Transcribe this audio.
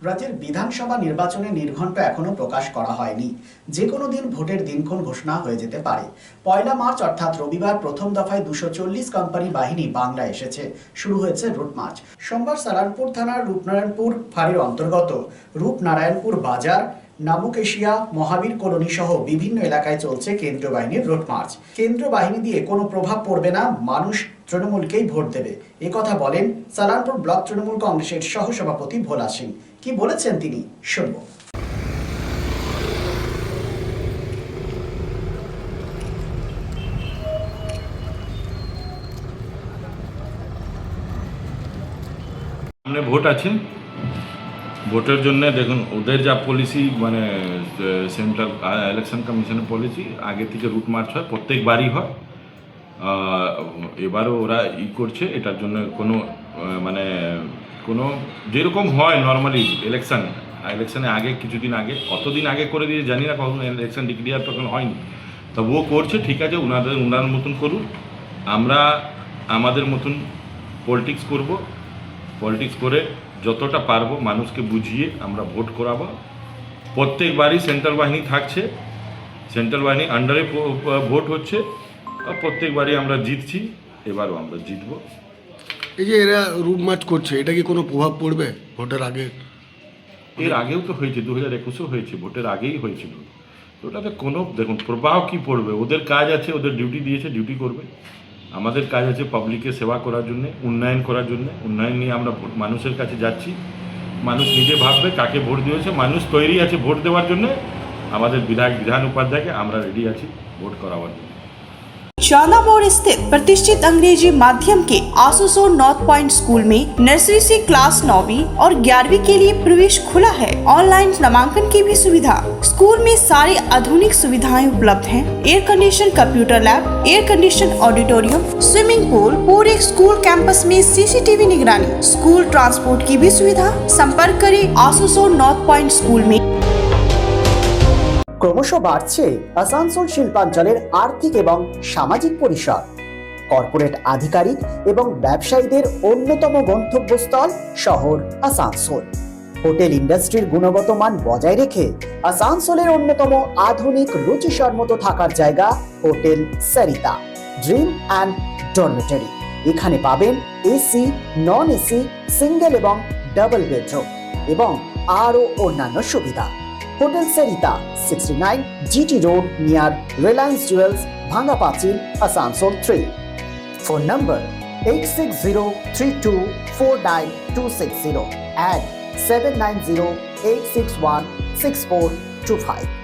রাজ্যের বিধানসভা নির্বাচনে নির্ঘণ্ট এখনো প্রকাশ করা হয়নি। যে কোনো দিন ভোটের দিনক্ষণ ঘোষণা হয়ে যেতে পারে। 1 মার্চ অর্থাৎ রবিবার প্রথম দফায় 240 কোম্পানি বাহিনী বাংলা এসেছে। শুরু হয়েছে রুট মার্চ। সোমবার সালানপুর থানার রূপনারায়ণপুর ফাঁড়ির অন্তর্গত রূপনারায়ণপুর বাজার, নামুকেশিয়া, মহাবীর কলোনি সহ বিভিন্ন এলাকায় চলছে কেন্দ্রীয় বাহিনীর রুট মার্চ। কেন্দ্রীয় বাহিনী দিয়ে কোনো প্রভাব পড়বে না, মানুষ তৃণমূলকেই ভোট দেবে, কথা বলেন সালানপুর ব্লক তৃণমূল কংগ্রেসের সহসভাপতি ভোলা সিং। কি বলেছেন তিনি, শুনব। সামনে ভোট আছে, ভোটের জন্য দেখুন ওদের যা পলিসি, মানে সেন্ট্রাল ইলেকশন কমিশনের পলিসি, আগে থেকে রুট মার্চ হয়, প্রত্যেকবারই হয়। এবারও ওরা করছে এটার জন্য কোনো মানে কোনো যেরকম হয় নর্মালি ইলেকশনে আগে কিছুদিন আগে, অতদিন আগে করে দিয়ে জানি না কখন ইলেকশন ডিক্লেয়ার তখন হয়নি, তবুও করছে। ঠিক আছে, ওনার মতন করুন, আমরা আমাদের মতন পলিটিক্স করব। পলিটিক্স করে যতটা পারবো মানুষকে বুঝিয়ে আমরা ভোট করাবো। প্রত্যেকবারই সেন্ট্রাল বাহিনী থাকছে, সেন্ট্রাল বাহিনী আন্ডারে ভোট হচ্ছে, প্রত্যেকবারই আমরা জিতছি, এবারও আমরা জিতবো। এই যে এরা রুট মার্চ করছে, এটা কি কোনো প্রভাব পড়বে ভোটের আগে? এর আগেও তো হয়েছে, 2021-এও হয়েছে, ভোটের আগেই হয়েছিল। তো ওটাতে কোনো দেখুন প্রভাব কী পড়বে, ওদের কাজ আছে, ওদের ডিউটি দিয়েছে, ডিউটি করবে। আমাদের কাজ আছে পাবলিকের সেবা করার জন্যে, উন্নয়ন করার জন্যে। উন্নয়ন নিয়ে আমরা মানুষের কাছে যাচ্ছি, মানুষ নিজে ভাববে কাকে ভোট দিয়েছে, মানুষ তৈরি আছে ভোট দেওয়ার জন্যে। আমাদের বিধান উপাধ্যায়কে আমরা রেডি আছি ভোট করাবার জন্য। चांदा मोड़ स्थित प्रतिष्ठित अंग्रेजी माध्यम के आसुसो नॉर्थ पॉइंट स्कूल में नर्सरी से क्लास 9वीं और 11वीं के लिए प्रवेश खुला है। ऑनलाइन नामांकन की भी सुविधा। स्कूल में सारी आधुनिक सुविधाएं उपलब्ध हैं। Air condition computer lab, air condition auditorium, swimming pool, पूरे स्कूल कैंपस में सीसीटीवी निगरानी, स्कूल ट्रांसपोर्ट की भी सुविधा। संपर्क करें आसुसो नॉर्थ पॉइंट स्कूल में। ক্রমশ বাড়ছে আসানসোল শিল্পাঞ্চলের আর্থিক এবং সামাজিক পরিসর। কর্পোরেট আধিকারিক এবং ব্যবসায়ীদের অন্যতম গন্তব্যস্থল শহর আসানসোল। হোটেল ইন্ডাস্ট্রির গুণগত মান বজায় রেখে আসানসোলের অন্যতম আধুনিক রুচিসম্মত থাকার জায়গা hotel Sarita dream and dormitory. এখানে পাবেন এসি, নন এসি, সিঙ্গেল এবং ডাবল বেডরুম এবং আরও অন্যান্য সুবিধা। Hotel Sarita 69 GT Road near Reliance Jewels, Bhanga Pachil, Asansol 3. Phone number 8603249260 and 7908616425.